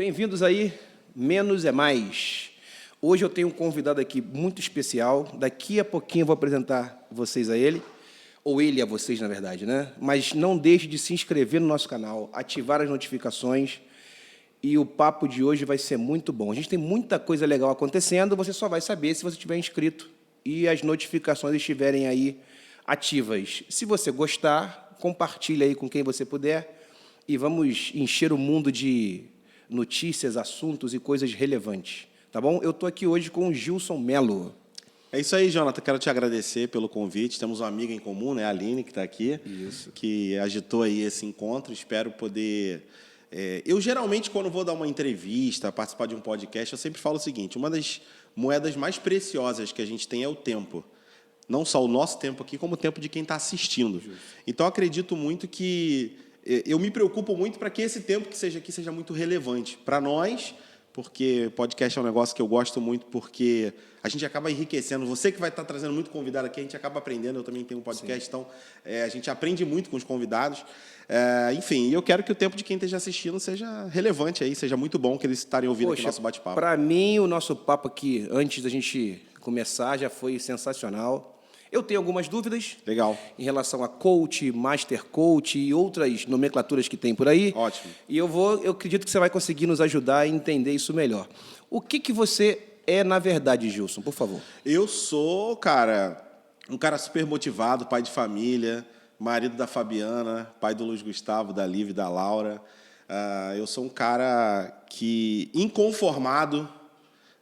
Bem-vindos aí, Menos é Mais. Hoje eu tenho um convidado aqui muito especial. Daqui a pouquinho eu vou apresentar vocês a ele, ou ele a vocês, na verdade, né? Mas não deixe de se inscrever no nosso canal, ativar as notificações, e o papo de hoje vai ser muito bom. A gente tem muita coisa legal acontecendo, você só vai saber se você estiver inscrito e as notificações estiverem aí ativas. Se você gostar, compartilhe aí com quem você puder e vamos encher o mundo de notícias, assuntos e coisas relevantes, tá bom? Eu estou aqui hoje com o Gilson Melo. É isso aí, Jonathan. Quero te agradecer pelo convite. Temos uma amiga em comum, né, a Aline, que está aqui, que agitou aí esse encontro. Espero poder... Eu, geralmente, quando vou dar uma entrevista, participar de um podcast, eu sempre falo o seguinte: uma das moedas mais preciosas que a gente tem é o tempo. Não só o nosso tempo aqui, como o tempo de quem está assistindo. Justo. Então, acredito muito que... Eu me preocupo muito para que esse tempo que seja aqui seja muito relevante para nós, porque podcast é um negócio que eu gosto muito, porque a gente acaba enriquecendo. Você que vai estar trazendo muito convidado aqui, a gente acaba aprendendo. Eu também tenho um podcast, então a gente aprende muito com os convidados. Enfim, eu quero que o tempo de quem esteja assistindo seja relevante aí, seja muito bom que eles estarem ouvindo aqui o nosso bate-papo. Para mim, o nosso papo aqui, antes da gente começar, já foi sensacional. Eu tenho algumas dúvidas. Legal. Em relação a coach, master coach e outras nomenclaturas que tem por aí. Ótimo. E eu acredito que você vai conseguir nos ajudar a entender isso melhor. O que você é, na verdade, Gilson, por favor? Eu sou, cara, um cara super motivado, pai de família, marido da Fabiana, pai do Luiz Gustavo, da Liv e da Laura. Eu sou um cara que, inconformado,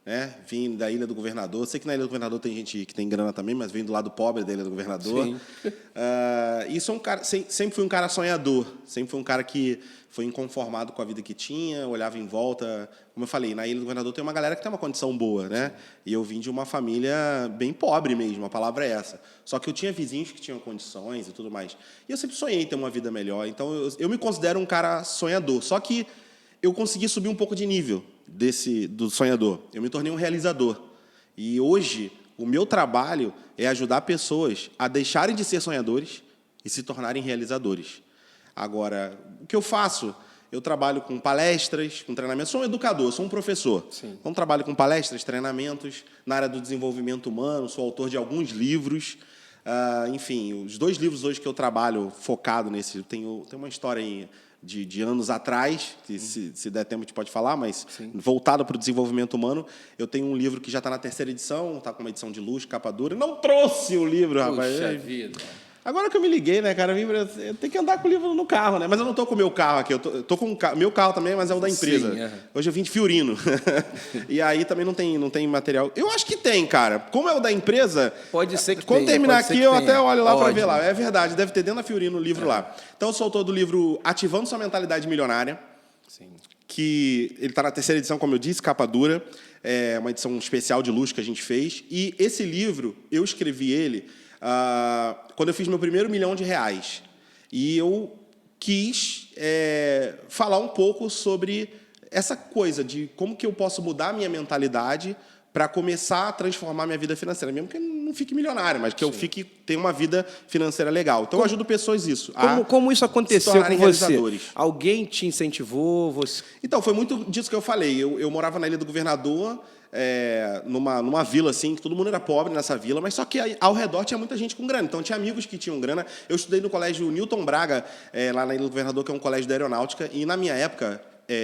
né? Vim da Ilha do Governador. Sei que na Ilha do Governador tem gente que tem grana também, mas vim do lado pobre da Ilha do Governador. Sim. E sou um cara, sempre fui um cara sonhador, sempre fui um cara que foi inconformado com a vida que tinha, olhava em volta. Como eu falei, na Ilha do Governador tem uma galera que tem uma condição boa, né? E eu vim de uma família bem pobre mesmo, a palavra é essa. Só que eu tinha vizinhos que tinham condições e tudo mais. E eu sempre sonhei em ter uma vida melhor. Então eu me considero um cara sonhador. Só que eu consegui subir um pouco de nível do sonhador. Eu me tornei um realizador. E hoje, o meu trabalho é ajudar pessoas a deixarem de ser sonhadores e se tornarem realizadores. Agora, o que eu faço? Eu trabalho com palestras, com treinamentos. Sou um educador, sou um professor. Sim. Então, trabalho com palestras, treinamentos, na área do desenvolvimento humano, sou autor de alguns livros. Enfim, os 2 livros hoje que eu trabalho focado nesse... Tem uma história aí de anos atrás, que se der tempo a gente pode falar, mas voltado para o desenvolvimento humano. Eu tenho um livro que já está na 3ª edição, está com uma edição de luxo, capa dura. Não trouxe o livro, rapaz. Puxa vida. Agora que eu me liguei, né, cara? Eu tenho que andar com o livro no carro, né? Mas eu não estou com o meu carro aqui. Eu tô com o meu carro também, mas é o da empresa. Sim, Hoje eu vim de Fiorino. E aí também não tem material. Eu acho que tem, cara. Como é o da empresa... Pode ser que quando tenha. Terminar aqui, eu até olho lá para ver Ótimo. lá. É verdade, deve ter dentro da Fiorino o livro lá. Então, eu sou autor do livro Ativando Sua Mentalidade Milionária. Sim. Que ele está na 3ª edição, como eu disse, capa dura. É uma edição especial de luxo que a gente fez. E esse livro, eu escrevi ele... quando eu fiz meu primeiro R$ 1.000.000. E eu quis falar um pouco sobre essa coisa de como que eu posso mudar a minha mentalidade para começar a transformar a minha vida financeira. Mesmo que eu não fique milionário, mas que eu tenha uma vida financeira legal. Então, eu ajudo pessoas isso. Como isso aconteceu com você? Alguém te incentivou? Você... Então, foi muito disso que eu falei. Eu morava na Ilha do Governador... numa vila assim, que todo mundo era pobre nessa vila, mas só que ao redor tinha muita gente com grana. Então, tinha amigos que tinham grana. Eu estudei no colégio Newton Braga, lá na Ilha do Governador, que é um colégio da aeronáutica, e na minha época,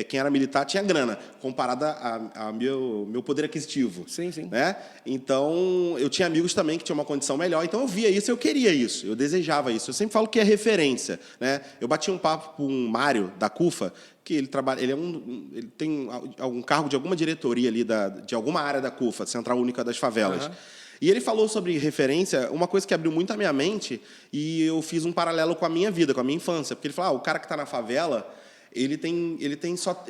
quem era militar tinha grana, comparada a meu poder aquisitivo. Sim, sim. Né? Então, eu tinha amigos também que tinham uma condição melhor, então eu via isso, eu queria isso, eu desejava isso. Eu sempre falo que é referência. Né? Eu bati um papo com o Mário, da CUFA, que ele tem algum cargo de alguma diretoria ali de alguma área da CUFA, Central Única das Favelas. Uhum. E ele falou sobre referência, uma coisa que abriu muito a minha mente, e eu fiz um paralelo com a minha vida, com a minha infância. Porque ele falou, o cara que está na favela, ele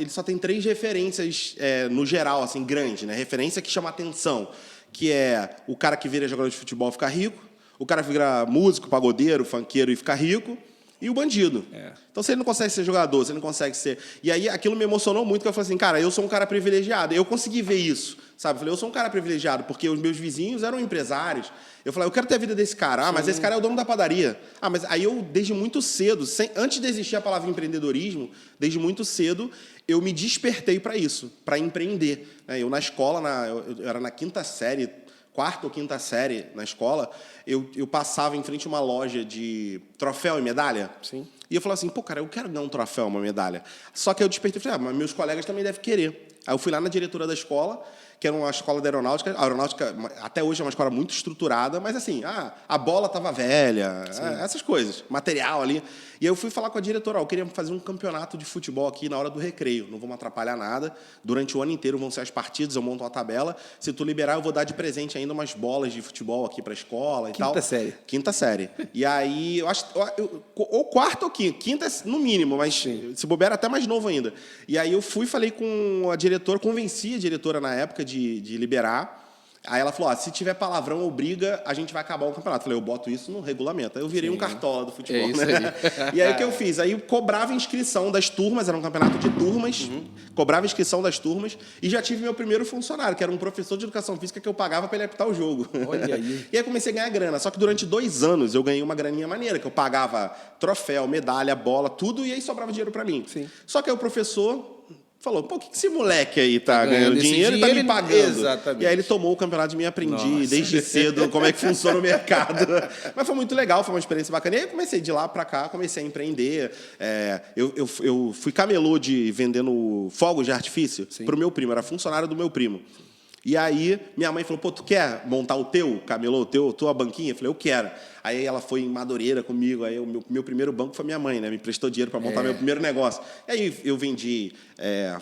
só tem 3 referências no geral, assim, grande, né? Referência que chama atenção, que é o cara que vira jogador de futebol e fica rico, o cara que vira músico, pagodeiro, funkeiro e fica rico, e o bandido. Então, se ele não consegue ser jogador, se ele não consegue ser... E aí, aquilo me emocionou muito, que eu falei assim, cara, eu sou um cara privilegiado. Eu consegui ver isso, sabe? Eu falei, eu sou um cara privilegiado, porque os meus vizinhos eram empresários. Eu falei, eu quero ter a vida desse cara. Ah, mas esse cara é o dono da padaria. Ah, mas aí eu, desde muito cedo, antes de existir a palavra empreendedorismo, desde muito cedo, eu me despertei para isso, para empreender. Eu, na escola, eu era na quinta série, quarta ou quinta série na escola, eu passava em frente a uma loja de troféu e medalha. Sim. E eu falava assim, pô, cara, eu quero ganhar um troféu, uma medalha. Só que eu despertei e falei, mas meus colegas também devem querer. Aí eu fui lá na diretora da escola, que era uma escola de aeronáutica. A aeronáutica, até hoje, é uma escola muito estruturada, mas assim, a bola estava velha, essas coisas, material ali. E eu fui falar com a diretora, eu queria fazer um campeonato de futebol aqui na hora do recreio, não vamos atrapalhar nada, durante o ano inteiro vão ser as partidas, eu monto uma tabela, se tu liberar eu vou dar de presente ainda umas bolas de futebol aqui para a escola e tal. Quinta série. Quinta série. E aí, eu acho, ou quarta ou quinta no mínimo, mas se bobear até mais novo ainda. E aí eu fui, falei com a diretora, convenci a diretora na época de liberar. Aí ela falou, se tiver palavrão ou briga, a gente vai acabar o campeonato. Eu falei, eu boto isso no regulamento. Aí eu virei um cartola do futebol, isso né? aí. E aí o que eu fiz? Aí eu cobrava inscrição das turmas, era um campeonato de turmas, cobrava inscrição das turmas e já tive meu primeiro funcionário, que era um professor de educação física que eu pagava para ele apitar o jogo. Olha aí. E aí comecei a ganhar grana. Só que durante 2 anos eu ganhei uma graninha maneira, que eu pagava troféu, medalha, bola, tudo, e aí sobrava dinheiro para mim. Sim. Só que aí o professor falou, pô, o que esse moleque aí tá ganhando esse dinheiro e tá me pagando? Exatamente. E aí ele tomou o campeonato de mim, aprendi desde cedo como é que funciona o mercado. Mas foi muito legal, foi uma experiência bacana. E aí eu comecei de lá pra cá, comecei a empreender. Eu fui camelô vendendo fogos de artifício pro meu primo, era funcionário do meu primo. E aí, minha mãe falou, pô, tu quer montar o teu camelô, tua banquinha? Eu falei, eu quero. Aí ela foi em Madureira comigo, aí o meu primeiro banco foi minha mãe, né? Me prestou dinheiro para montar meu primeiro negócio. E aí eu vendi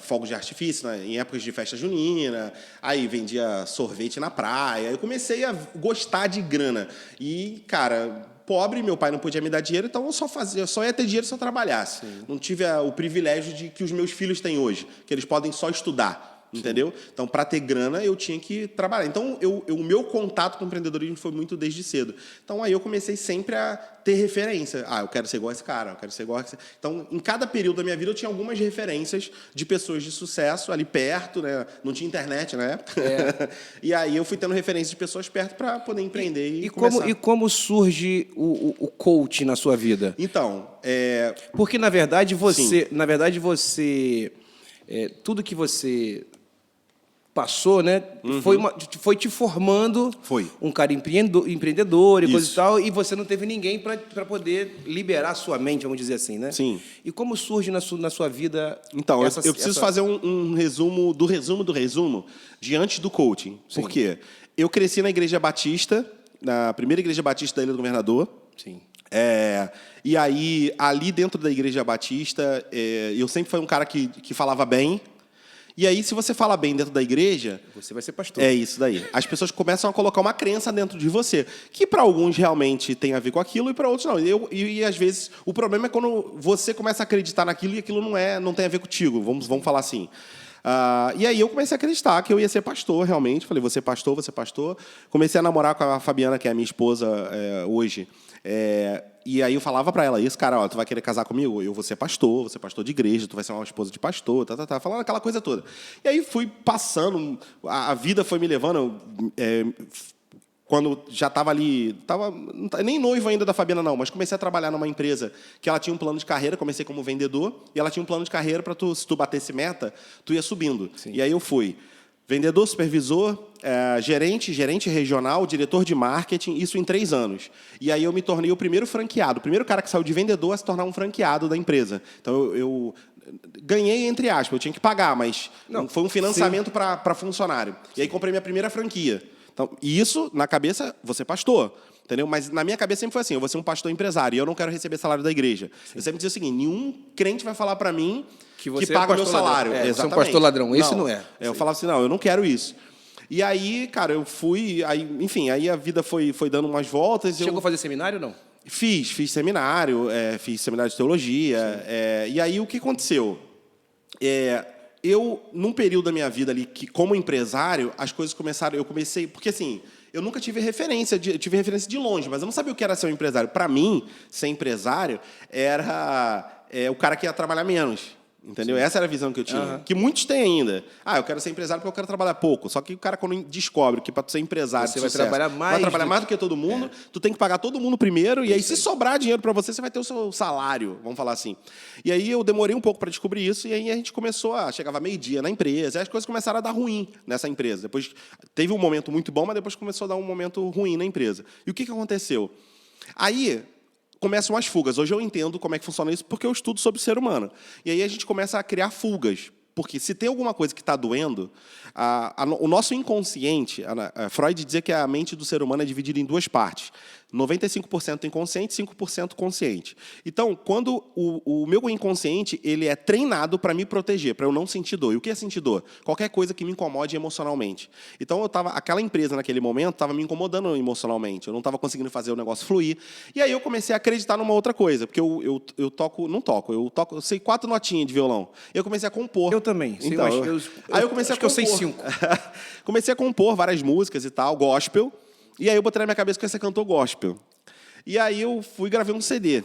fogos de artifício, né? Em épocas de festa junina, aí vendia sorvete na praia, eu comecei a gostar de grana. E, cara, pobre, meu pai não podia me dar dinheiro, então eu só ia ter dinheiro se eu trabalhasse. Não tive o privilégio de que os meus filhos têm hoje, que eles podem só estudar. Entendeu? Então, para ter grana, eu tinha que trabalhar. Então, o meu contato com o empreendedorismo foi muito desde cedo. Então, aí eu comecei sempre a ter referência. Ah, eu quero ser igual a esse cara, eu quero ser igual a esse... Então, em cada período da minha vida, eu tinha algumas referências de pessoas de sucesso ali perto, né? Não tinha internet na época. E aí eu fui tendo referências de pessoas perto para poder empreender e começar. Como surge o coach na sua vida? Então, Porque, na verdade, você tudo que você passou, né? Foi te formando um cara empreendedor e coisa e tal, e você não teve ninguém para poder liberar sua mente, vamos dizer assim, né? Sim. E como surge na sua vida... Então, eu preciso fazer um resumo do resumo diante do coaching. Sim. Por quê? Eu cresci na Igreja Batista, na primeira Igreja Batista da Ilha do Governador. Sim. E aí, ali dentro da Igreja Batista, eu sempre fui um cara que falava bem. E aí, se você fala bem dentro da igreja... Você vai ser pastor. É isso daí. As pessoas começam a colocar uma crença dentro de você, que para alguns realmente tem a ver com aquilo e para outros não. E às vezes, o problema é quando você começa a acreditar naquilo e aquilo não tem a ver contigo. Vamos falar assim. E aí eu comecei a acreditar que eu ia ser pastor, realmente. Falei, vou ser pastor. Comecei a namorar com a Fabiana, que é a minha esposa hoje. E aí eu falava para ela isso, cara, ó, tu vai querer casar comigo? Eu vou ser pastor de igreja, tu vai ser uma esposa de pastor, falando aquela coisa toda. E aí fui passando, a vida foi me levando, quando já estava ali, nem noivo ainda da Fabiana não, mas comecei a trabalhar numa empresa que ela tinha um plano de carreira, comecei como vendedor, e ela tinha um plano de carreira para se tu batesse meta, tu ia subindo. Sim. E aí eu fui vendedor, supervisor, gerente regional, diretor de marketing, isso em 3 anos. E aí eu me tornei o primeiro franqueado, o primeiro cara que saiu de vendedor a se tornar um franqueado da empresa. Então eu ganhei, entre aspas, eu tinha que pagar, mas foi um financiamento para funcionário. E aí comprei minha primeira franquia. Então, e isso, na cabeça, você pastor. Entendeu? Mas na minha cabeça sempre foi assim, eu vou ser um pastor empresário e eu não quero receber salário da igreja. Sim. Eu sempre dizia o seguinte, nenhum crente vai falar para mim que paga o meu salário. Exatamente. Você é um pastor ladrão, esse não é. Eu falava assim, não, eu não quero isso. E aí, cara, eu fui, enfim, aí a vida foi dando umas voltas. Chegou a fazer seminário ou não? Fiz seminário, fiz seminário de teologia. E aí o que aconteceu? Eu, num período da minha vida ali, que como empresário, as coisas começaram... Eu comecei... Porque assim, eu nunca tive referência, eu tive referência de longe, mas eu não sabia o que era ser um empresário. Para mim, ser empresário era o cara que ia trabalhar menos. Entendeu? Sim. Essa era a visão que eu tinha. Que muitos têm ainda. Eu quero ser empresário porque eu quero trabalhar pouco. Só que o cara, quando descobre que para ser empresário você vai trabalhar mais do que todo mundo, tu tem que pagar todo mundo primeiro, e aí, se sobrar dinheiro para você, você vai ter o seu salário, vamos falar assim. E aí eu demorei um pouco para descobrir isso, e aí a gente começou chegava meio-dia na empresa, e as coisas começaram a dar ruim nessa empresa. Depois teve um momento muito bom, mas depois começou a dar um momento ruim na empresa. E o que aconteceu? Aí começam as fugas. Hoje eu entendo como é que funciona isso, porque eu estudo sobre o ser humano. E aí a gente começa a criar fugas. Porque se tem alguma coisa que está doendo, o nosso inconsciente, Freud dizia que a mente do ser humano é dividida em duas partes. 95% inconsciente e 5% consciente. Então, quando o meu inconsciente ele é treinado para me proteger, para eu não sentir dor. E o que é sentir dor? Qualquer coisa que me incomode emocionalmente. Então, aquela empresa, naquele momento, estava me incomodando emocionalmente. Eu não estava conseguindo fazer o negócio fluir. E aí eu comecei a acreditar numa outra coisa. Porque eu sei 4 notinhas de violão. Eu comecei a compor. Eu também. Então, aí eu comecei a compor. Eu sei 5. Comecei a compor várias músicas e tal, gospel. E aí eu botei na minha cabeça que eu ia ser cantor gospel. E aí eu fui e gravei um CD.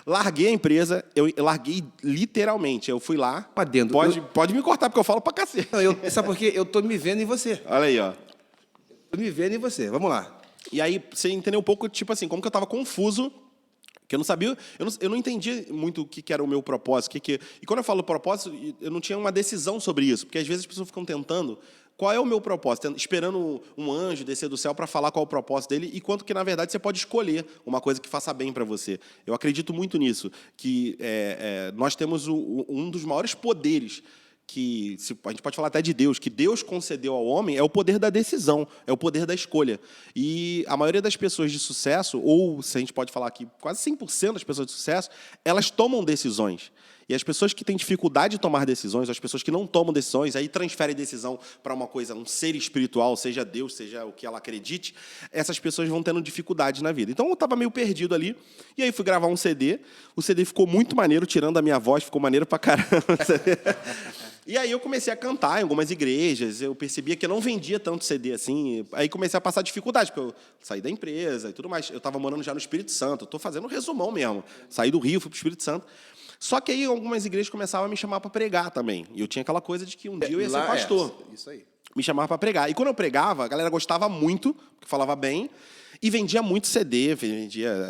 Larguei a empresa, eu larguei literalmente. Eu fui lá. Adendo. Pode me cortar, porque eu falo pra cacete. Não, sabe por quê? Eu tô me vendo em você. Olha aí, ó. Tô me vendo em você. Vamos lá. E aí, você entendeu um pouco, tipo assim, como que eu tava confuso, que eu não sabia, eu não entendi muito o que era o meu propósito. E quando eu falo propósito, eu não tinha uma decisão sobre isso, porque às vezes as pessoas ficam tentando. Qual é o meu propósito? Esperando um anjo descer do céu para falar qual é o propósito dele, e quanto que, na verdade, você pode escolher uma coisa que faça bem para você. Eu acredito muito nisso, que nós temos um dos maiores poderes, que a gente pode falar até de Deus, que Deus concedeu ao homem, é o poder da decisão, é o poder da escolha. E a maioria das pessoas de sucesso, ou se a gente pode falar aqui, quase 100% das pessoas de sucesso, elas tomam decisões. E as pessoas que têm dificuldade de tomar decisões, as pessoas que não tomam decisões, aí transferem decisão para uma coisa, um ser espiritual, seja Deus, seja o que ela acredite, essas pessoas vão tendo dificuldade na vida. Então eu estava meio perdido ali, e aí fui gravar um CD, o CD ficou muito maneiro, tirando a minha voz, ficou maneiro pra caramba. E aí eu comecei a cantar em algumas igrejas, eu percebia que eu não vendia tanto CD assim, aí comecei a passar dificuldade, porque eu saí da empresa e tudo mais. Eu estava morando já no Espírito Santo, eu estou fazendo um resumão mesmo. Saí do Rio, fui para o Espírito Santo. Só que aí algumas igrejas começavam a me chamar para pregar também. E eu tinha aquela coisa de que um dia eu ia ser pastor. Isso aí. Me chamava para pregar. E quando eu pregava, a galera gostava muito, porque falava bem, e vendia muito CD,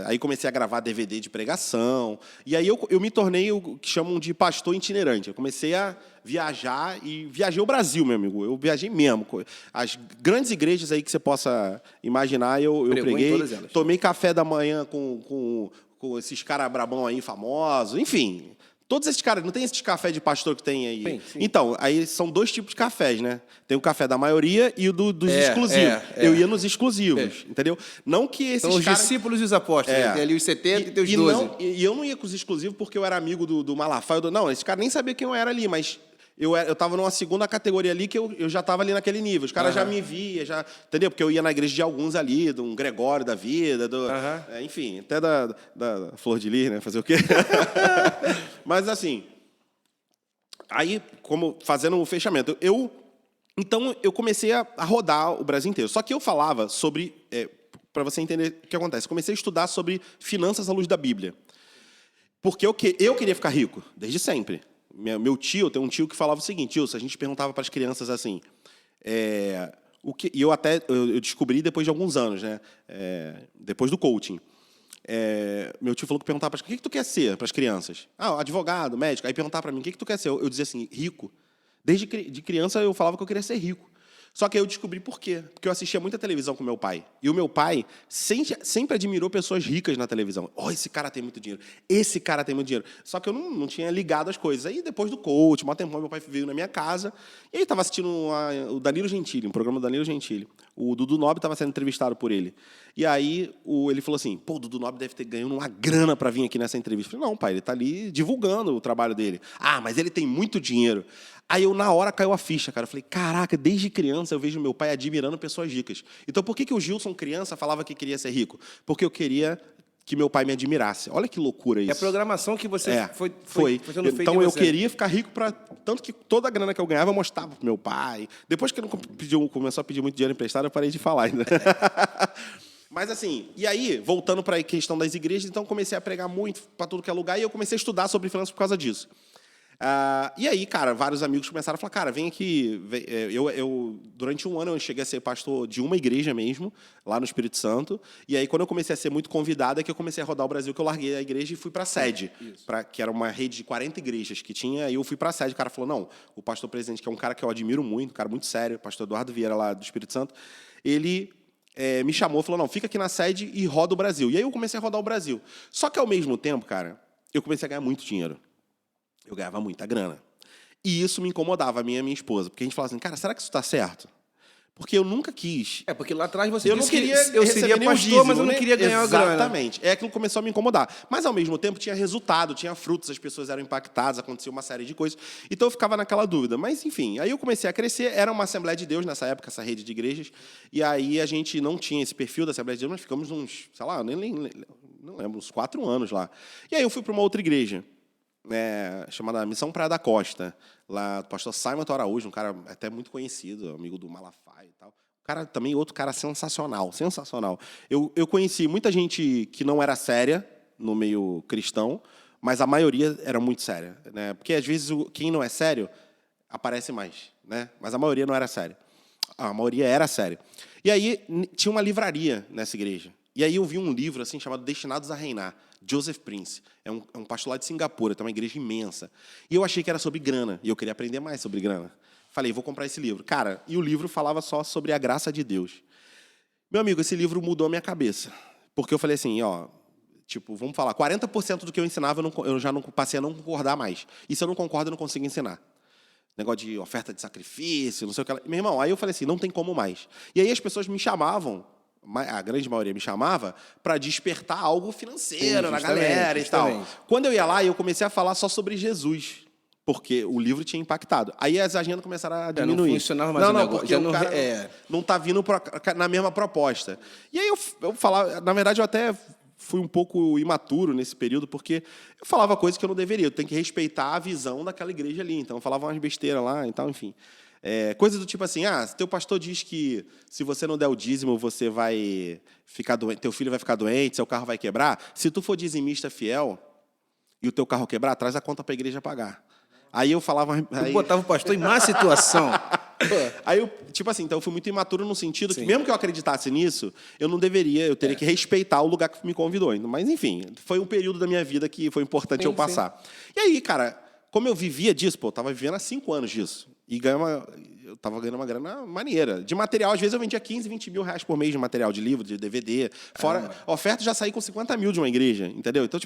aí comecei a gravar DVD de pregação. E aí eu me tornei o que chamam de pastor itinerante. Eu comecei a viajar, e viajei o Brasil, meu amigo. Eu viajei mesmo. As grandes igrejas aí que você possa imaginar, eu preguei. Em todas elas. Tomei café da manhã com esses caras brabão aí, famosos, enfim. Todos esses caras, não tem esses café de pastor que tem aí? Sim. Então, aí são 2 tipos de cafés, né? Tem o café da maioria e o dos exclusivos. Eu ia nos exclusivos, entendeu? Não que esses São os discípulos e os apóstolos. Tem ali os 70 e tem os 12. E eu não ia com os exclusivos porque eu era amigo do Malafaia. Não, esse cara nem sabia quem eu era ali, mas eu estava numa segunda categoria ali que eu já estava ali naquele nível. Os caras já me via, entendeu? Porque eu ia na igreja de alguns ali, de um Gregório da vida, enfim, até da Flor de Lis, né? Fazer o quê? Mas, assim, aí, como fazendo o fechamento, então eu comecei a rodar o Brasil inteiro. Só que eu falava sobre, para você entender o que acontece, comecei a estudar sobre finanças à luz da Bíblia. Porque eu queria ficar rico, desde sempre. Meu tio, tem um tio que falava o seguinte: tio, se a gente perguntava para as crianças assim, e eu descobri depois de alguns anos, né? Depois do coaching. Meu tio falou que perguntava para o que tu quer ser para as crianças? Advogado, médico. Aí perguntava para mim, o que tu quer ser? Eu dizia assim, rico. Desde de criança eu falava que eu queria ser rico. Só que aí eu descobri por quê. Porque eu assistia muita televisão com meu pai. E o meu pai sempre admirou pessoas ricas na televisão. Esse cara tem muito dinheiro. Esse cara tem muito dinheiro. Só que eu não tinha ligado as coisas. Aí depois do coach, um tempão, meu pai veio na minha casa. E aí estava assistindo o Danilo Gentili, um programa do Danilo Gentili. O Dudu Nobre estava sendo entrevistado por ele. E aí ele falou assim, o Dudu Nobre deve ter ganhado uma grana para vir aqui nessa entrevista. Eu falei, não, pai, ele está ali divulgando o trabalho dele. Mas ele tem muito dinheiro. Aí na hora caiu a ficha, cara. Eu falei, caraca, desde criança eu vejo meu pai admirando pessoas ricas. Então por que o Gilson, criança, falava que queria ser rico? Porque eu queria que meu pai me admirasse. Olha que loucura isso. É a programação que você foi sendo feita Então em eu você. queria ficar rico para tanto que toda a grana que eu ganhava eu mostrava pro meu pai. Depois que ele começou a pedir muito dinheiro emprestado, eu parei de falar ainda. Mas assim, e aí, voltando para a questão das igrejas, então comecei a pregar muito para tudo que é lugar e eu comecei a estudar sobre finanças por causa disso. E aí, cara, vários amigos começaram a falar, cara, vem aqui. Durante um ano eu cheguei a ser pastor de uma igreja mesmo, lá no Espírito Santo. E aí, quando eu comecei a ser muito convidado, é que eu comecei a rodar o Brasil, que eu larguei a igreja e fui para a sede, que era uma rede de 40 igrejas que tinha. Aí eu fui para a sede. O cara falou, não, o pastor presidente, que é um cara que eu admiro muito, um cara muito sério, o pastor Eduardo Vieira, lá do Espírito Santo, ele me chamou e falou, não, fica aqui na sede e roda o Brasil. E aí eu comecei a rodar o Brasil. Só que, ao mesmo tempo, cara, eu comecei a ganhar muito dinheiro. Eu ganhava muita grana. E isso me incomodava, a minha esposa. Porque a gente falava assim, cara, será que isso está certo? Porque eu nunca quis. Porque lá atrás você Eu disse não queria que eu seria receber pastor, dízimo, mas eu não né? queria ganhar grana. Exatamente. É aquilo que começou a me incomodar. Mas, ao mesmo tempo, tinha resultado, tinha frutos, as pessoas eram impactadas, acontecia uma série de coisas. Então, eu ficava naquela dúvida. Mas, enfim, aí eu comecei a crescer. Era uma Assembleia de Deus nessa época, essa rede de igrejas. E aí a gente não tinha esse perfil da Assembleia de Deus, mas ficamos uns, sei lá, não lembro, uns 4 anos lá. E aí eu fui para uma outra igreja, chamada Missão Praia da Costa, lá do pastor Simon Araújo, um cara até muito conhecido, amigo do Malafaia e tal. Cara, também outro cara sensacional, sensacional. Eu conheci muita gente que não era séria no meio cristão, mas a maioria era muito séria, né? Porque às vezes quem não é sério aparece mais, né? Mas a maioria não era séria. A maioria era séria. E aí tinha uma livraria nessa igreja. E aí eu vi um livro assim chamado Destinados a Reinar, Joseph Prince. É um pastor lá de Singapura, tem uma igreja imensa. E eu achei que era sobre grana, e eu queria aprender mais sobre grana. Falei, vou comprar esse livro. Cara, e o livro falava só sobre a graça de Deus. Meu amigo, esse livro mudou a minha cabeça. Porque eu falei assim, vamos falar, 40% do que eu ensinava eu já não passei a não concordar mais. E se eu não concordo, eu não consigo ensinar. Negócio de oferta de sacrifício, não sei o que. Meu irmão, aí eu falei assim, não tem como mais. E aí as pessoas me chamavam, a grande maioria me chamava, para despertar algo financeiro na galera e tal. Quando eu ia lá, eu comecei a falar só sobre Jesus. Porque o livro tinha impactado. Aí as agendas começaram a diminuir. Não funcionava mais o negócio. Porque o cara não está vindo na mesma proposta. E aí eu falava... Na verdade, eu até fui um pouco imaturo nesse período, porque eu falava coisas que eu não deveria. Eu tenho que respeitar a visão daquela igreja ali. Então, eu falava umas besteiras lá e tal, enfim. Coisas do tipo assim, teu pastor diz que se você não der o dízimo, você vai ficar doente, teu filho vai ficar doente, seu carro vai quebrar. Se tu for dizimista fiel e o teu carro quebrar, traz a conta para a igreja pagar. Aí eu falava... Tu botava o pastor em má situação. Aí eu, então eu fui muito imaturo no sentido que, mesmo que eu acreditasse nisso, eu teria que respeitar o lugar que me convidou. Mas, enfim, foi um período da minha vida que foi importante eu passar. E aí, cara, como eu vivia disso, eu estava vivendo há 5 anos disso. E eu estava ganhando uma grana maneira. De material, às vezes eu vendia 15, 20 mil reais por mês de material, de livro, de DVD. Fora, oferta, já saí com 50 mil de uma igreja, entendeu? Então,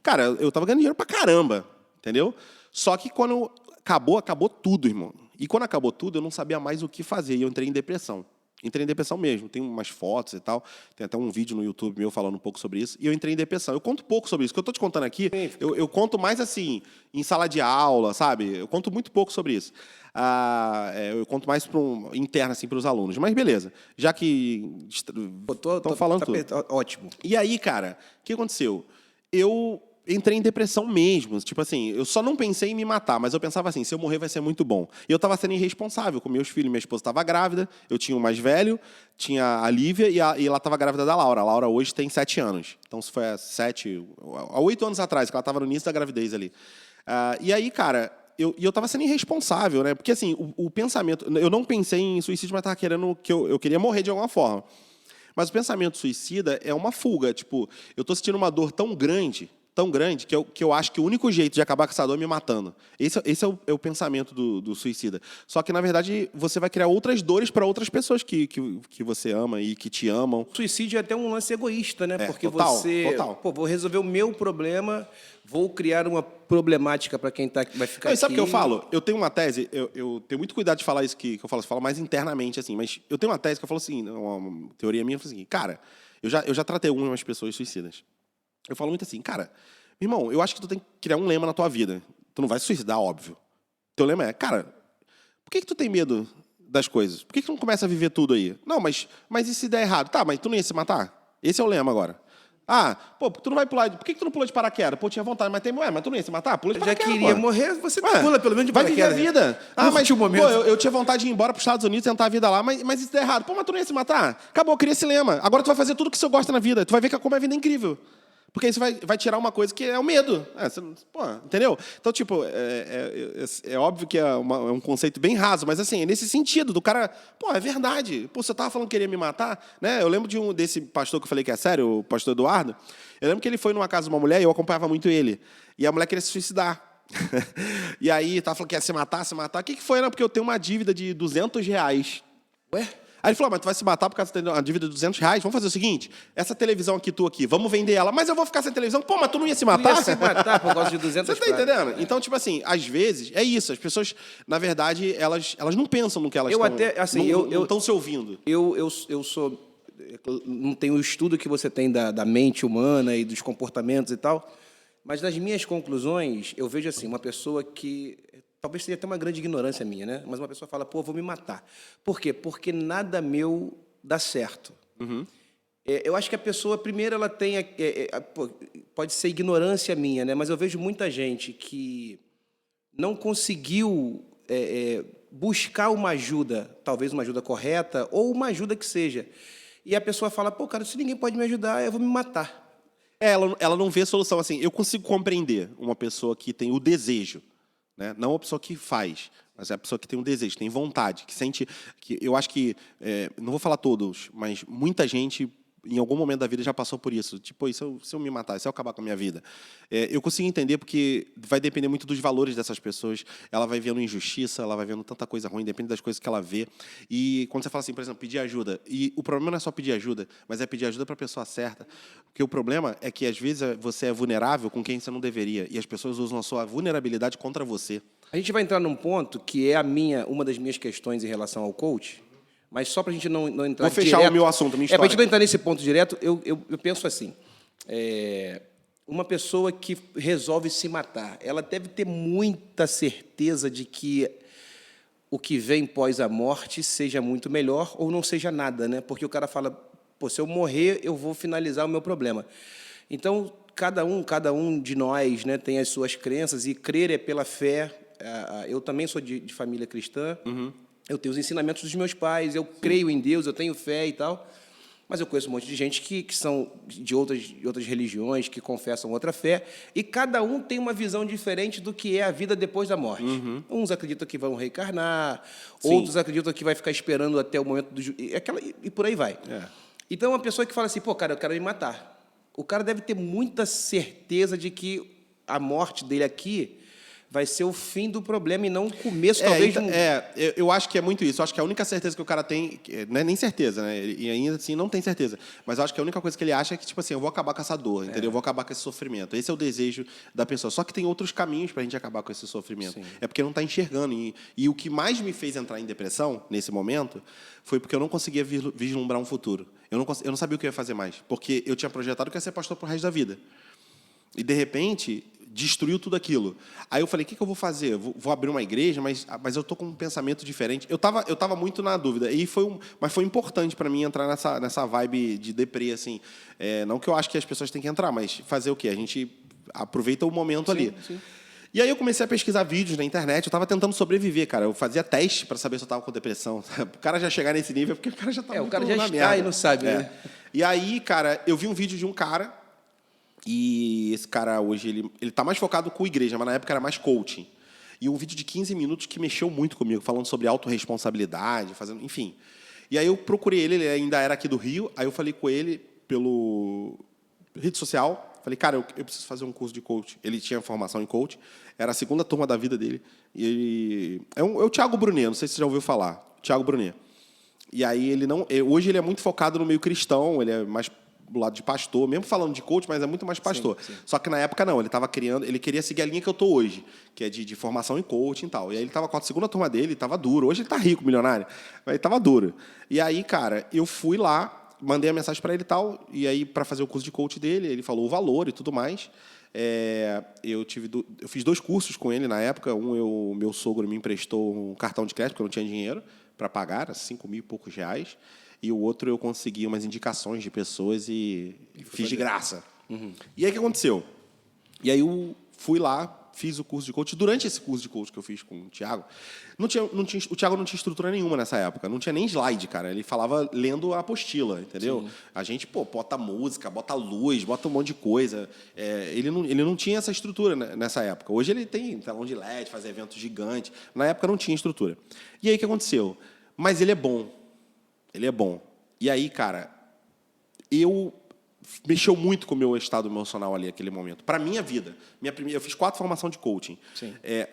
cara, eu estava ganhando dinheiro pra caramba, entendeu? Só que quando acabou tudo, irmão. E quando acabou tudo, eu não sabia mais o que fazer. E eu entrei em depressão. Entrei em depressão mesmo. Tem umas fotos e tal. Tem até um vídeo no YouTube meu falando um pouco sobre isso. E eu entrei em depressão. Eu conto pouco sobre isso. O que eu estou te contando aqui, eu conto mais assim, em sala de aula, sabe? Eu conto muito pouco sobre isso. Eu conto mais interno, assim, para os alunos. Mas beleza. Já que estão falando tudo. Ótimo. E aí, cara, o que aconteceu? Eu entrei em depressão mesmo. Eu só não pensei em me matar, mas eu pensava assim, se eu morrer vai ser muito bom. E eu estava sendo irresponsável com meus filhos. Minha esposa estava grávida, eu tinha o mais velho, tinha a Lívia e ela estava grávida da Laura. A Laura hoje tem 7 anos. Então, isso foi há 8 anos atrás, que ela estava no início da gravidez ali. E aí, cara, eu estava sendo irresponsável, né? Porque, assim, o pensamento... Eu não pensei em suicídio, mas estava querendo eu queria morrer de alguma forma. Mas o pensamento suicida é uma fuga. Eu estou sentindo uma dor tão grande que eu acho que o único jeito de acabar com essa dor é me matando. Esse é o pensamento do suicida. Só que, na verdade, você vai criar outras dores para outras pessoas que você ama e que te amam. O suicídio é até um lance egoísta, né? Porque total. vou resolver o meu problema, vou criar uma problemática para quem vai ficar aqui. Sabe o que eu falo? Eu tenho uma tese, eu tenho muito cuidado de falar isso que eu falo mais internamente, assim, mas eu tenho uma tese que eu falo assim, uma teoria minha, eu falo assim, cara, eu já tratei algumas pessoas suicidas. Eu falo muito assim, cara, meu irmão, eu acho que tu tem que criar um lema na tua vida. Tu não vai se suicidar, óbvio. Teu lema é, cara, por que tu tem medo das coisas? Por que tu não começa a viver tudo aí? Não, mas e se der errado? Tá, mas tu não ia se matar? Esse é o lema agora. Pô, tu não vai pular... Por que tu não pula de paraquedas? Pô, tinha vontade, mas mas tu não ia se matar? Pula de Eu já paraquedas, queria pô. morrer, você pula pelo menos de Vai viver a paraquedas. vida. Mas Curte o momento. pô, eu tinha vontade de ir embora para os Estados Unidos, tentar a vida lá, mas isso tá errado. Pô, mas tu não ia se matar? Acabou, cria esse lema. Agora tu vai fazer tudo que você gosta na vida. Tu vai ver como a vida é incrível. Porque aí você vai tirar uma coisa que é o medo. Entendeu? Então, tipo, é óbvio que é um conceito bem raso, mas assim, é nesse sentido, do cara, pô, é verdade. Pô, você tava falando que queria me matar, né? Eu lembro desse pastor que eu falei que é sério, o pastor Eduardo. Eu lembro que ele foi numa casa de uma mulher e eu acompanhava muito ele. E a mulher queria se suicidar. E aí, tava falando que ia se matar. O que foi? Não, porque eu tenho uma dívida de R$200. Ué? Aí ele falou, mas tu vai se matar por causa de uma dívida de R$200? Vamos fazer o seguinte, essa televisão aqui, vamos vender ela. Mas eu vou ficar sem televisão? Pô, mas tu não ia se matar? Tu ia se matar por causa de 200 Você tá entendendo? Então, tipo assim, às vezes, é isso. As pessoas, na verdade, elas não pensam no que elas estão... até, assim, não estão se ouvindo. Eu sou... Não tenho o estudo que você tem da mente humana e dos comportamentos e tal, mas nas minhas conclusões, eu vejo assim, uma pessoa que... Talvez seja até uma grande ignorância minha, né? Mas uma pessoa fala, pô, vou me matar. Por quê? Porque nada meu dá certo. Uhum. Eu acho que a pessoa, primeiro, ela tem... pode ser ignorância minha, né? Mas eu vejo muita gente que não conseguiu buscar uma ajuda, talvez uma ajuda correta, ou uma ajuda que seja. E a pessoa fala, pô, cara, se ninguém pode me ajudar, eu vou me matar. Ela não vê solução. Assim, eu consigo compreender uma pessoa que tem o desejo, né? Não a pessoa que faz, mas é a pessoa que tem um desejo, tem vontade, que sente... que eu acho que, não vou falar todos, mas muita gente, em algum momento da vida, já passou por isso. Tipo, se eu me matar, se eu acabar com a minha vida? Eu consigo entender porque vai depender muito dos valores dessas pessoas. Ela vai vendo injustiça, ela vai vendo tanta coisa ruim, depende das coisas que ela vê. E quando você fala assim, por exemplo, pedir ajuda, e o problema não é só pedir ajuda, mas é pedir ajuda para a pessoa certa. Porque o problema é que, às vezes, você é vulnerável com quem você não deveria, e as pessoas usam a sua vulnerabilidade contra você. A gente vai entrar num ponto que é uma das minhas questões em relação ao coach, mas só para a gente não entrar Vou fechar direto, o meu assunto, a minha para a gente história. não entrar nesse ponto direto, eu penso assim, uma pessoa que resolve se matar, ela deve ter muita certeza de que o que vem pós a morte seja muito melhor ou não seja nada, né? Porque o cara fala, pô, se eu morrer, eu vou finalizar o meu problema. Então, cada um de nós, né, tem as suas crenças, e crer é pela fé. Eu também sou de família cristã, eu tenho os ensinamentos dos meus pais, eu creio em Deus, eu tenho fé e tal, mas eu conheço um monte de gente que são de outras religiões, que confessam outra fé, e cada um tem uma visão diferente do que é a vida depois da morte. Uns acreditam que vão reencarnar, outros acreditam que vai ficar esperando até o momento e por aí vai. Então, uma pessoa que fala assim, pô, cara, eu quero me matar. O cara deve ter muita certeza de que a morte dele aqui vai ser o fim do problema e não o começo, talvez... Eu acho que é muito isso. Eu acho que a única certeza que o cara tem... Não é nem certeza, né? E ainda assim não tem certeza. Mas eu acho que a única coisa que ele acha é que, tipo assim, eu vou acabar com essa dor, entendeu? Eu vou acabar com esse sofrimento. Esse é o desejo da pessoa. Só que tem outros caminhos para a gente acabar com esse sofrimento. Sim. É porque não está enxergando. E o que mais me fez entrar em depressão, nesse momento, foi porque eu não conseguia vislumbrar um futuro. Eu não sabia o que eu ia fazer mais. Porque eu tinha projetado que ia ser pastor pro resto da vida. E, de repente, destruiu tudo aquilo. Aí eu falei, o que eu vou fazer? Vou abrir uma igreja, mas eu estou com um pensamento diferente. Eu tava muito na dúvida. Mas foi importante para mim entrar nessa vibe de deprê, assim. Não que eu acho que as pessoas têm que entrar, mas fazer o quê? A gente aproveita o momento ali. Sim. E aí eu comecei a pesquisar vídeos na internet. Eu estava tentando sobreviver, cara. Eu fazia teste para saber se eu estava com depressão. O cara já chegar nesse nível, porque o cara já está muito o cara já está merda. e não sabe, né? E aí, cara, eu vi um vídeo de um cara. E esse cara hoje, ele tá mais focado com igreja, mas na época era mais coaching. E um vídeo de 15 minutos que mexeu muito comigo, falando sobre autorresponsabilidade, enfim. E aí eu procurei ele ainda era aqui do Rio, aí eu falei com ele pelo rede social, falei, cara, eu preciso fazer um curso de coach. Ele tinha formação em coach, era a segunda turma da vida dele. E é o Thiago Brunet, não sei se você já ouviu falar, Thiago Brunet. E aí hoje ele é muito focado no meio cristão, ele é mais do lado de pastor, mesmo falando de coach, mas é muito mais pastor. Sim. Só que na época não, ele queria seguir a linha que eu tô hoje, que é de formação em coaching e tal. E aí ele estava com a segunda turma dele, estava duro. Hoje ele tá rico, milionário, mas ele estava duro. E aí, cara, eu fui lá, mandei a mensagem para ele e tal, e aí para fazer o curso de coach dele, ele falou o valor e tudo mais. Eu fiz 2 cursos com ele na época. Meu sogro me emprestou um cartão de crédito, porque eu não tinha dinheiro para pagar, era R$5.000 e poucos. e o outro eu consegui umas indicações de pessoas e fiz de graça. E aí, o que aconteceu? E aí, eu fui lá, fiz o curso de coach. Durante esse curso de coach que eu fiz com o Thiago, o Thiago não tinha estrutura nenhuma nessa época. Não tinha nem slide, cara. Ele falava lendo a apostila, entendeu? Sim. A gente, bota música, bota luz, bota um monte de coisa. Ele não tinha essa estrutura nessa época. Hoje ele tem telão de LED, faz eventos gigantes. Na época não tinha estrutura. E aí, o que aconteceu? Mas ele é bom. Ele é bom. E aí, cara, mexeu muito com o meu estado emocional ali naquele momento. Para minha vida. Eu fiz 4 formações de coaching.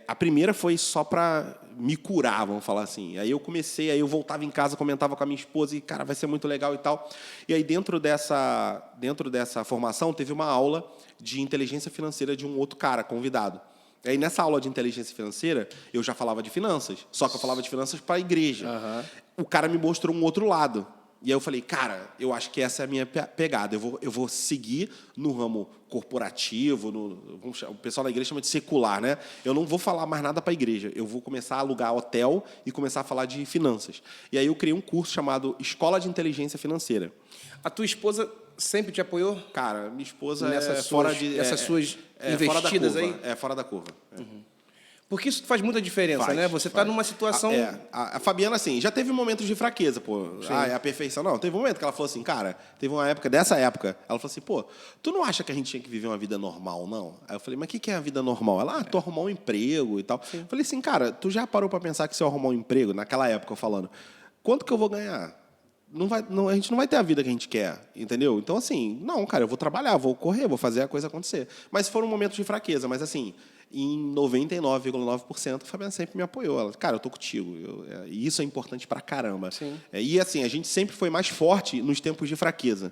A primeira foi só para me curar, vamos falar assim. Aí eu voltava em casa, comentava com a minha esposa e, cara, vai ser muito legal e tal. E aí, dentro dessa formação, teve uma aula de inteligência financeira de um outro cara convidado. E aí, nessa aula de inteligência financeira, eu já falava de finanças, só que eu falava de finanças para a igreja. O cara me mostrou um outro lado. E aí eu falei, cara, eu acho que essa é a minha pegada. Eu vou seguir no ramo corporativo, o pessoal da igreja chama de secular, né? Eu não vou falar mais nada para a igreja. Eu vou começar a alugar hotel e começar a falar de finanças. E aí eu criei um curso chamado Escola de Inteligência Financeira. A tua esposa sempre te apoiou? Cara, minha esposa essas suas investidas aí? É fora da curva. Porque isso faz muita diferença, né? Você está numa situação... A Fabiana, assim, já teve momentos de fraqueza, pô. É a perfeição. Não, teve um momento que ela falou assim, cara, teve uma época, dessa época, ela falou assim, pô, tu não acha que a gente tinha que viver uma vida normal, não? Aí eu falei, mas o que é a vida normal? Ela, tu arrumar um emprego e tal. Eu falei assim, cara, tu já parou para pensar que se eu arrumar um emprego, naquela época, falando, quanto que eu vou ganhar? A gente não vai ter a vida que a gente quer, entendeu? Então, assim, não, cara, eu vou trabalhar, vou correr, vou fazer a coisa acontecer. Mas foram momentos de fraqueza, mas assim, em 99,9%, a Fabiana sempre me apoiou. Ela, cara, eu tô contigo. E isso é importante pra caramba. E assim, a gente sempre foi mais forte nos tempos de fraqueza.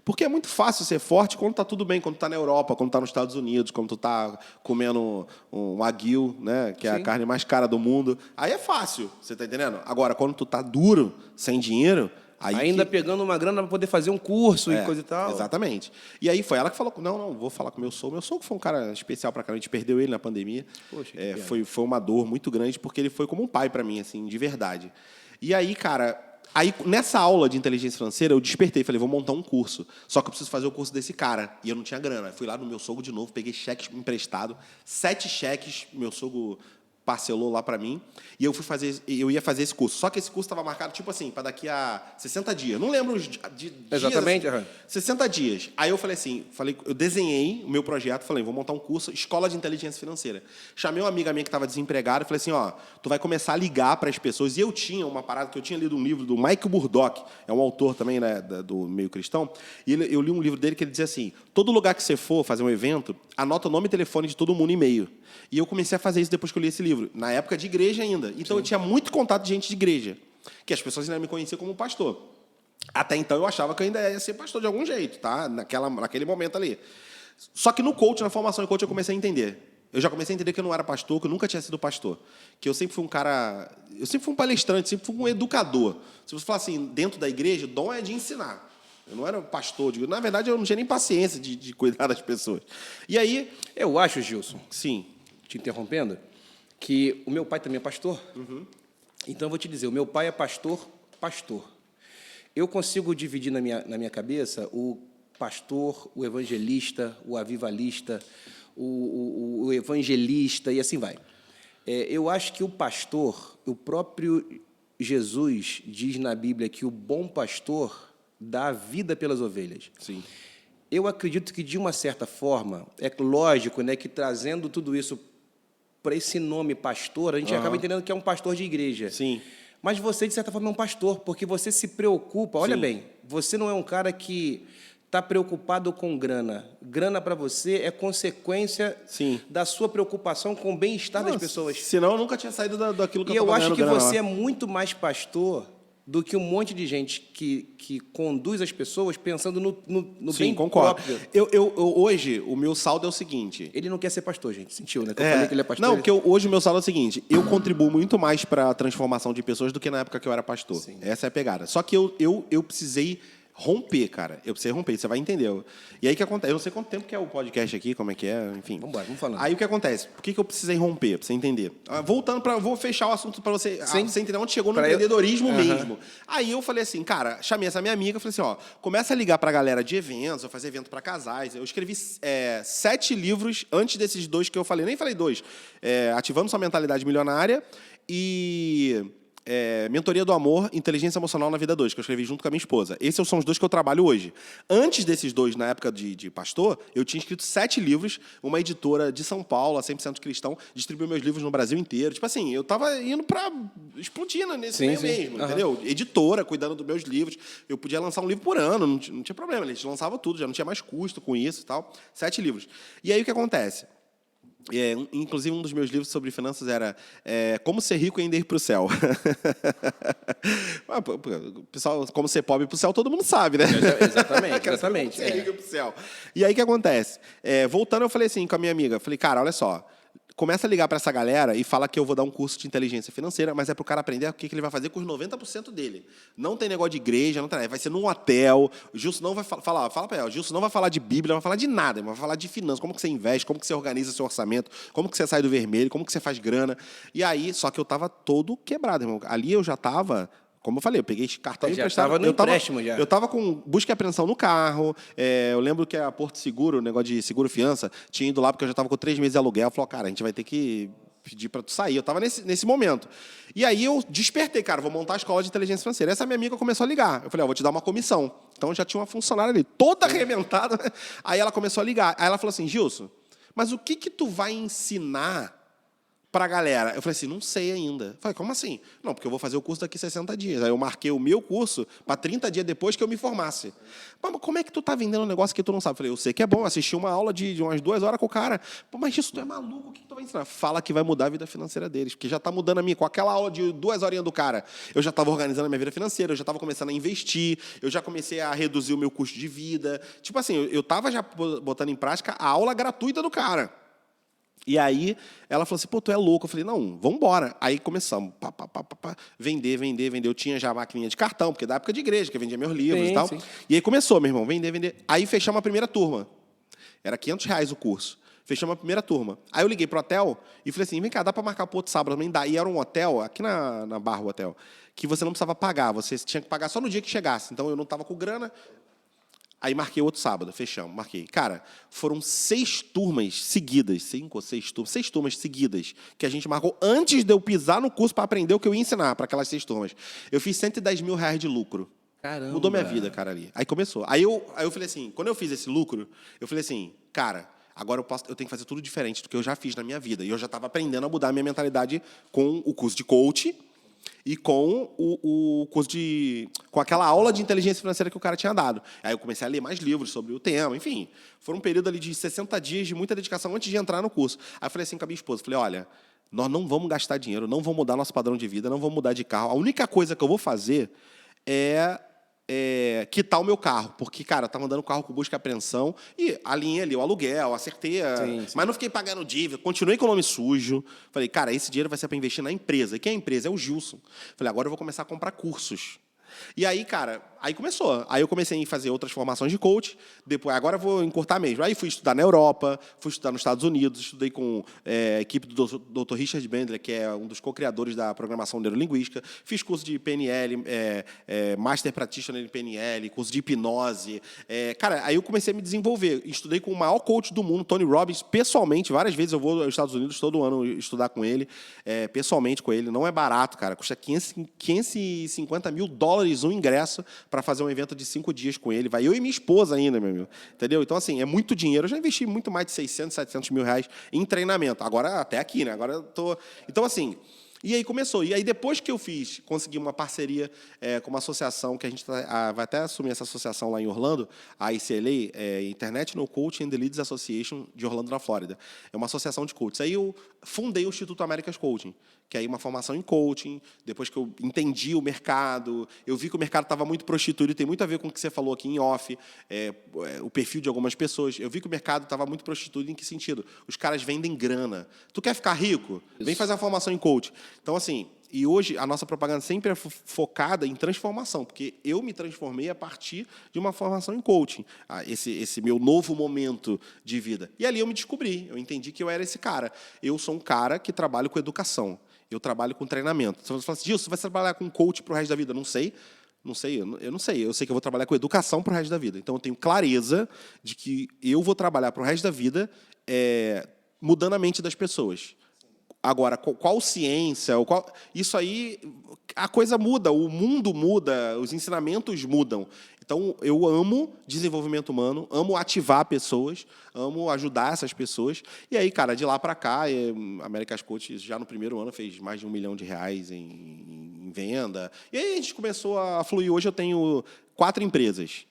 Porque é muito fácil ser forte quando tá tudo bem, quando tá na Europa, quando tá nos Estados Unidos, quando tu tá comendo um wagyu, né, que é a carne mais cara do mundo. Aí é fácil, você tá entendendo? Agora, quando tu tá duro, sem dinheiro... Ainda pegando uma grana para poder fazer um curso e coisa e tal. Exatamente. E aí foi ela que falou, não, vou falar com o meu sogro. Meu sogro foi um cara especial pra caramba, a gente perdeu ele na pandemia. Poxa, foi uma dor muito grande, porque ele foi como um pai para mim, assim, de verdade. E aí, cara, nessa aula de inteligência financeira, eu despertei, falei, vou montar um curso. Só que eu preciso fazer o curso desse cara. E eu não tinha grana. Fui lá no meu sogro de novo, peguei cheques emprestado, 7 cheques, meu sogro parcelou lá para mim, e eu ia fazer esse curso. Só que esse curso estava marcado, tipo assim, para daqui a 60 dias. Não lembro os dias. Exatamente. 60 dias. Aí eu falei assim, eu desenhei o meu projeto, falei, vou montar um curso, Escola de Inteligência Financeira. Chamei uma amiga minha que estava desempregada e falei assim, tu vai começar a ligar para as pessoas. E eu tinha uma parada, que eu tinha lido um livro do Mike Burdock, é um autor também, né, do meio cristão, e eu li um livro dele que ele dizia assim, todo lugar que você for fazer um evento, anota o nome e telefone de todo mundo e e-mail. E eu comecei a fazer isso depois que eu li esse livro, na época de igreja ainda. Então, eu tinha muito contato de gente de igreja, que as pessoas ainda me conheciam como pastor. Até então, eu achava que eu ainda ia ser pastor de algum jeito, tá? Naquele momento ali. Só que no coach, na formação em coach, eu comecei a entender. Eu já comecei a entender que eu não era pastor, que eu nunca tinha sido pastor. Que eu sempre fui um cara... Eu sempre fui um palestrante, sempre fui um educador. Se você falar assim, dentro da igreja, o dom é de ensinar. Eu não era pastor. Na verdade, eu não tinha nem paciência de cuidar das pessoas. E aí... Eu acho, Gilson... Sim. Te interrompendo, que o meu pai também é pastor. Então, eu vou te dizer, o meu pai é pastor. Eu consigo dividir na minha cabeça o pastor, o evangelista, o avivalista, o evangelista, e assim vai. Eu acho que o pastor, o próprio Jesus diz na Bíblia que o bom pastor dá a vida pelas ovelhas. Sim. Eu acredito que, de uma certa forma, é lógico, né, que trazendo tudo isso para esse nome pastor, a gente acaba entendendo que é um pastor de igreja. Sim. Mas você, de certa forma, é um pastor, porque você se preocupa. Olha bem, você não é um cara que está preocupado com grana. Grana, para você, é consequência da sua preocupação com o bem-estar das pessoas. Senão, eu nunca tinha saído daquilo que eu estava acho ganhando que você é muito mais pastor do que um monte de gente que conduz as pessoas pensando no bem concordo. próprio. Hoje, o meu saldo é o seguinte... Ele não quer ser pastor, gente. Sentiu, né? Que eu falei que ele é pastor. Não, porque hoje o meu saldo é o seguinte, eu contribuo muito mais para a transformação de pessoas do que na época que eu era pastor. Essa é a pegada. Só que eu precisei Romper, cara. Eu precisei romper, você vai entender. E aí o que acontece? Eu não sei quanto tempo que é o podcast aqui, como é que é, enfim. Vamos falando. Aí o que acontece? Por que eu precisei romper? Pra você entender. Voltando para... Vou fechar o assunto para você, você entender onde chegou no empreendedorismo mesmo. Aí eu falei assim, cara, chamei essa minha amiga, falei assim, ó, começa a ligar pra galera de eventos, eu fazia evento para casais. Eu escrevi 7 livros antes desses 2 que eu falei. Nem falei 2. Ativando Sua Mentalidade Milionária e... Mentoria do Amor, Inteligência Emocional na Vida 2, que eu escrevi junto com a minha esposa. Esses são os 2 que eu trabalho hoje. Antes desses 2, na época de pastor, eu tinha escrito 7 livros, uma editora de São Paulo, a 100% Cristão, distribuiu meus livros no Brasil inteiro. Tipo assim, eu tava indo pra explodir nesse meio mesmo, entendeu? Editora, cuidando dos meus livros. Eu podia lançar um livro por ano, não tinha problema. Eles lançavam tudo, já não tinha mais custo com isso e tal. 7 livros. E aí o que acontece? Inclusive, um dos meus livros sobre finanças era Como Ser Rico e Ainda Ir para o Céu. Pessoal, como ser pobre para o céu, todo mundo sabe, né? Exatamente. Como ser rico para o céu. E aí, o que acontece? Voltando, eu falei assim com a minha amiga, falei, cara, olha só, começa a ligar para essa galera e fala que eu vou dar um curso de inteligência financeira, mas é para o cara aprender o que ele vai fazer com os 90% dele. Não tem negócio de igreja, não tem, vai ser num hotel. O Gilson não vai fala para ela, o Gilson não vai falar de Bíblia, não vai falar de nada, vai falar de finanças, como que você investe, como que você organiza seu orçamento, como que você sai do vermelho, como que você faz grana. E aí, só que eu estava todo quebrado, irmão. Ali eu já estava... Como eu falei, eu peguei cartão emprestado. Já estava no empréstimo já. Eu estava com busca e apreensão no carro. Eu lembro que a Porto Seguro, o negócio de seguro-fiança, tinha ido lá porque eu já estava com 3 meses de aluguel. Falou, cara, a gente vai ter que pedir para tu sair. Eu estava nesse momento. E aí eu despertei, cara, vou montar a escola de inteligência financeira. Essa minha amiga começou a ligar. Eu falei, vou te dar uma comissão. Então já tinha uma funcionária ali, toda arrebentada. Aí ela começou a ligar. Aí ela falou assim, Gilson, mas o que tu vai ensinar para a galera? Eu falei assim, não sei ainda. Eu falei, como assim? Não, porque eu vou fazer o curso daqui 60 dias. Aí eu marquei o meu curso para 30 dias depois que eu me formasse. Mas como é que tu tá vendendo um negócio que tu não sabe? Eu falei, eu sei que é bom, assisti uma aula de umas 2 horas com o cara. Mas isso tu é maluco, o que tu vai ensinar? Fala que vai mudar a vida financeira deles, porque já tá mudando a minha. Com aquela aula de 2 horinhas do cara, eu já estava organizando a minha vida financeira, eu já estava começando a investir, eu já comecei a reduzir o meu custo de vida. Tipo assim, eu estava já botando em prática a aula gratuita do cara. E aí, ela falou assim, pô, tu é louco. Eu falei, não, vamos embora. Aí começamos, vender. Eu tinha já a maquininha de cartão, porque da época de igreja, que eu vendia meus livros e tal. Sim. E aí começou, meu irmão, vender. Aí fechamos a primeira turma. Era R$500 o curso. Fechamos a primeira turma. Aí eu liguei pro hotel e falei assim, vem cá, dá para marcar pro outro sábado também? Dá. E era um hotel, aqui na Barra, o hotel, que você não precisava pagar, você tinha que pagar só no dia que chegasse. Então eu não estava com grana. Aí marquei outro sábado, fechamos, marquei. Cara, foram 6 turmas seguidas, 5 ou 6 turmas, 6 turmas seguidas, que a gente marcou antes de eu pisar no curso para aprender o que eu ia ensinar para aquelas 6 turmas. Eu fiz R$110 mil de lucro. Caramba. Mudou minha vida, cara, ali. Aí começou. Aí eu falei assim, quando eu fiz esse lucro, eu falei assim, cara, agora eu tenho que fazer tudo diferente do que eu já fiz na minha vida. E eu já estava aprendendo a mudar a minha mentalidade com o curso de coach e com o curso com aquela aula de inteligência financeira que o cara tinha dado. Aí eu comecei a ler mais livros sobre o tema, enfim. Foi um período ali de 60 dias de muita dedicação antes de entrar no curso. Aí eu falei assim com a minha esposa, falei, olha, nós não vamos gastar dinheiro, não vamos mudar nosso padrão de vida, não vamos mudar de carro. A única coisa que eu vou fazer é quitar o meu carro, porque, cara, eu tava andando com o carro com busca e apreensão e alinhei ali o aluguel, acertei, sim. Mas não fiquei pagando dívida, continuei com o nome sujo. Falei, cara, esse dinheiro vai ser para investir na empresa. E quem é a empresa? É o Gilson. Falei, agora eu vou começar a comprar cursos. E aí, cara, aí começou. Aí eu comecei a fazer outras formações de coach. Depois, agora eu vou encurtar mesmo. Aí fui estudar na Europa, fui estudar nos Estados Unidos, estudei com a equipe do Dr. Richard Bandler, que é um dos co-criadores da programação neurolinguística. Fiz curso de PNL, Master Practitioner em PNL, curso de hipnose. Cara, aí eu comecei a me desenvolver. Estudei com o maior coach do mundo, Tony Robbins, pessoalmente. Várias vezes eu vou aos Estados Unidos todo ano estudar com ele, pessoalmente com ele. Não é barato, cara. Custa $550 mil um ingresso para fazer um evento de 5 dias com ele. Vai eu e minha esposa ainda, meu amigo. Entendeu? Então, assim, é muito dinheiro. Eu já investi muito mais de 600, 700 mil reais em treinamento. Agora, até aqui, né? Agora eu tô... Então, assim... E aí começou. E aí, depois que eu consegui uma parceria com uma associação, que a gente vai até assumir essa associação lá em Orlando, a ICLA, International Coaching and the Leads Association de Orlando, na Flórida. É uma associação de coaches. Aí eu fundei o Instituto Américas Coaching, que é uma formação em coaching. Depois que eu entendi o mercado, eu vi que o mercado estava muito prostituído, tem muito a ver com o que você falou aqui em off, o perfil de algumas pessoas. Eu vi que o mercado estava muito prostituído. Em que sentido? Os caras vendem grana. Tu quer ficar rico? Vem fazer uma formação em coaching. Então, assim, E hoje a nossa propaganda sempre é focada em transformação, porque eu me transformei a partir de uma formação em coaching, esse meu novo momento de vida. E ali eu me descobri, eu entendi que eu era esse cara. Eu sou um cara que trabalho com educação, eu trabalho com treinamento. Você fala assim, Gilson, você vai trabalhar com coach para o resto da vida? Não sei. Eu não sei. Eu sei que eu vou trabalhar com educação para o resto da vida. Então, eu tenho clareza de que eu vou trabalhar para o resto da vida mudando a mente das pessoas. Agora, qual ciência? Isso aí, a coisa muda, o mundo muda, os ensinamentos mudam. Então, eu amo desenvolvimento humano, amo ativar pessoas, amo ajudar essas pessoas. E aí, cara, de lá para cá, a America's Coach já no primeiro ano fez mais de R$1 milhão em venda. E aí a gente começou a fluir. Hoje eu tenho 4 empresas.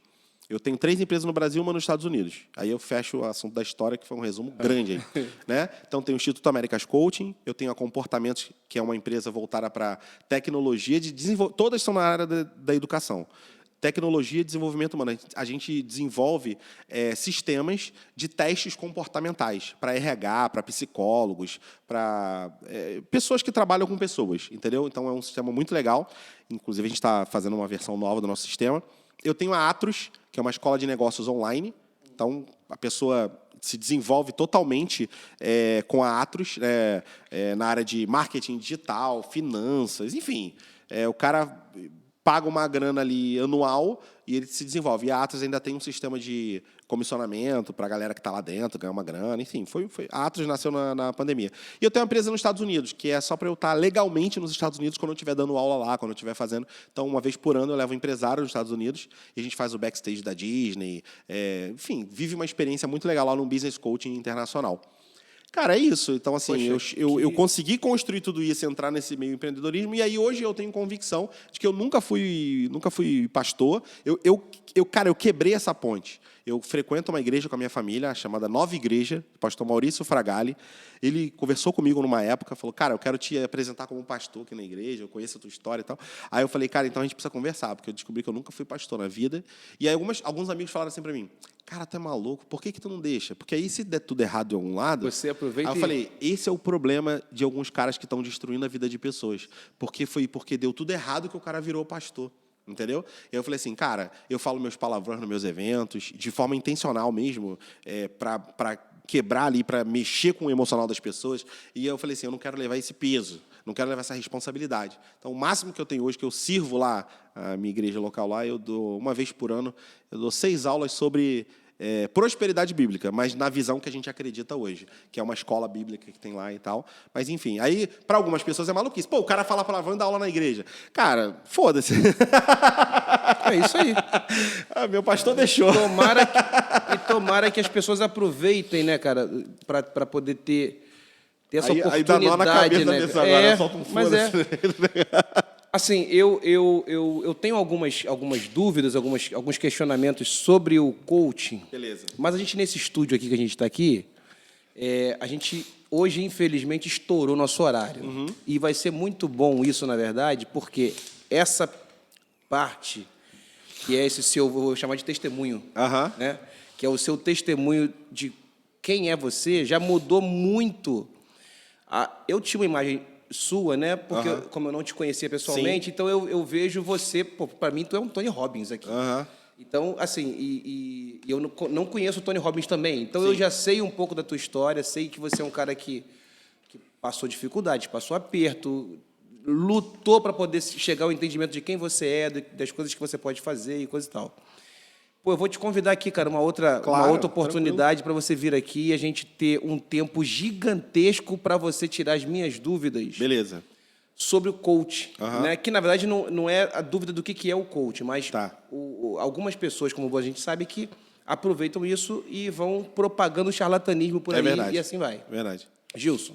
Eu tenho 3 empresas no Brasil e uma nos Estados Unidos. Aí eu fecho o assunto da história, que foi um resumo grande aí, né? Então, tem o Instituto America's Coaching, eu tenho a Comportamentos, que é uma empresa voltada para tecnologia de desenvolvimento. Todas são na área da educação. Tecnologia e desenvolvimento humano. A gente desenvolve sistemas de testes comportamentais para RH, para psicólogos, para pessoas que trabalham com pessoas, entendeu? Então, é um sistema muito legal. Inclusive, a gente está fazendo uma versão nova do nosso sistema. Eu tenho a Atros, que é uma escola de negócios online. Então, a pessoa se desenvolve totalmente com a Atros, na área de marketing digital, finanças, enfim. O cara paga uma grana ali anual e ele se desenvolve. E a Atros ainda tem um sistema de comissionamento para a galera que está lá dentro, ganhar uma grana, enfim. A Atros nasceu na pandemia. E eu tenho uma empresa nos Estados Unidos, que é só para eu estar legalmente nos Estados Unidos quando eu estiver dando aula lá, quando eu estiver fazendo. Então, uma vez por ano, eu levo um empresário nos Estados Unidos e a gente faz o backstage da Disney. Enfim, vive uma experiência muito legal lá no Business Coaching internacional. Cara, é isso. Então, assim, poxa, eu consegui construir tudo isso, entrar nesse meio empreendedorismo, e aí hoje eu tenho convicção de que eu nunca fui pastor. Cara, eu quebrei essa ponte. Eu frequento uma igreja com a minha família, chamada Nova Igreja, do pastor Maurício Fragali. Ele conversou comigo numa época, falou, cara, eu quero te apresentar como pastor aqui na igreja, eu conheço a tua história e tal. Aí eu falei, cara, então a gente precisa conversar, porque eu descobri que eu nunca fui pastor na vida. E aí alguns amigos falaram assim para mim, cara, tu é maluco, por que tu não deixa? Porque aí se der tudo errado de algum lado... Você aproveita. Aí eu falei, esse é o problema de alguns caras que estão destruindo a vida de pessoas. Porque deu tudo errado que o cara virou pastor. Entendeu? E eu falei assim, cara, eu falo meus palavrões nos meus eventos, de forma intencional mesmo, para quebrar ali, para mexer com o emocional das pessoas. E eu falei assim, eu não quero levar esse peso, não quero levar essa responsabilidade. Então, o máximo que eu tenho hoje, que eu sirvo lá, a minha igreja local lá, eu dou, uma vez por ano, eu dou 6 aulas sobre prosperidade bíblica, mas na visão que a gente acredita hoje, que é uma escola bíblica que tem lá e tal. Mas, enfim, aí, para algumas pessoas é maluquice. Pô, o cara fala palavrão e dá aula na igreja. Cara, foda-se. É isso aí. Meu pastor deixou. Tomara que as pessoas aproveitem, né, cara, para poder ter essa oportunidade. Aí dá nó na cabeça né? dessa agora, solta um foda-se. Assim, eu tenho algumas dúvidas, alguns questionamentos sobre o coaching. Beleza. Mas a gente, nesse estúdio aqui que a gente está aqui, a gente, hoje, infelizmente, estourou nosso horário. Uhum. E vai ser muito bom isso, na verdade, porque essa parte, que é esse seu, vou chamar de testemunho, né? Que é o seu testemunho de quem é você, já mudou muito. Eu tinha uma imagem sua, né? Porque como eu não te conhecia pessoalmente, então eu vejo você, para mim tu é um Tony Robbins aqui. Então, assim, e eu não conheço o Tony Robbins também, então eu já sei um pouco da tua história, sei que você é um cara que passou dificuldade, passou aperto, lutou para poder chegar ao entendimento de quem você é, das coisas que você pode fazer e coisa e tal. Pô, eu vou te convidar aqui, cara, uma outra oportunidade para você vir aqui e a gente ter um tempo gigantesco para você tirar as minhas dúvidas. Beleza. Sobre o coach, né? Que, na verdade, não é a dúvida do que é o coach, mas algumas pessoas, como a gente sabe, que aproveitam isso e vão propagando o charlatanismo por aí e assim vai. Verdade. Gilson,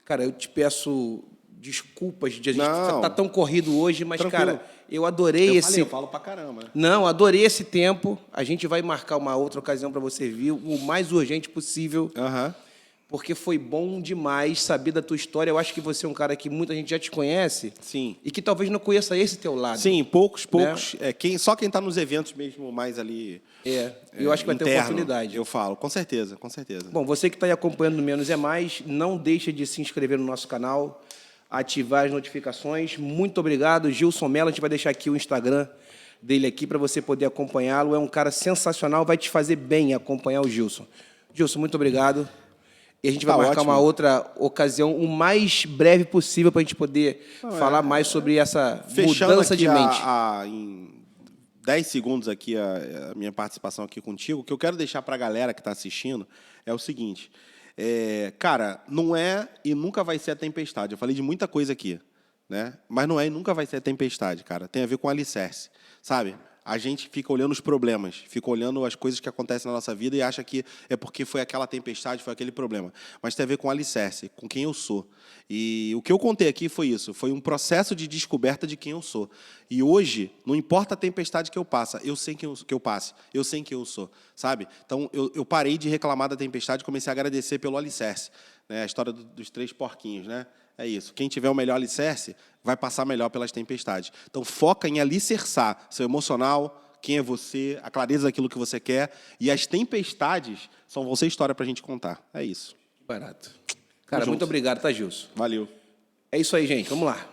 cara, eu te peço desculpas de a gente estar tão corrido hoje, mas, tranquilo. Cara, eu adorei eu falo pra caramba. Não, adorei esse tempo. A gente vai marcar uma outra ocasião para você vir o mais urgente possível. Porque foi bom demais saber da tua história. Eu acho que você é um cara que muita gente já te conhece. Sim. E que talvez não conheça esse teu lado. Sim, poucos. Né? Só quem está nos eventos mesmo mais ali. Eu acho que vai ter oportunidade. Eu falo, com certeza, com certeza. Bom, você que está aí acompanhando no Menos é Mais, não deixa de se inscrever no nosso canal. ativar as notificações. Muito obrigado, Gilson Mello. A gente vai deixar aqui o Instagram dele aqui para você poder acompanhá-lo. É um cara sensacional, vai te fazer bem acompanhar o Gilson. Gilson, muito obrigado. E a gente vai marcar uma outra ocasião o mais breve possível para a gente poder falar mais sobre essa mudança de mente. Em 10 segundos aqui a minha participação aqui contigo, o que eu quero deixar para a galera que está assistindo é o seguinte. Cara, não é e nunca vai ser a tempestade. Eu falei de muita coisa aqui, né? Mas não é e nunca vai ser a tempestade, cara. Tem a ver com alicerce, sabe? A gente fica olhando os problemas, fica olhando as coisas que acontecem na nossa vida e acha que é porque foi aquela tempestade, foi aquele problema. Mas tem a ver com alicerce, com quem eu sou. E o que eu contei aqui foi isso, foi um processo de descoberta de quem eu sou. E hoje, não importa a tempestade que eu passe, eu sei que eu passe, eu sei quem eu sou, sabe? Então, eu parei de reclamar da tempestade e comecei a agradecer pelo alicerce. Né? A história dos 3 porquinhos, né? É isso. Quem tiver o melhor alicerce vai passar melhor pelas tempestades. Então, foca em alicerçar seu emocional, quem é você, a clareza daquilo que você quer. E as tempestades vão ser história para a gente contar. É isso. Barato. Cara, muito obrigado, tá, Gilson? Valeu. É isso aí, gente. Vamos lá.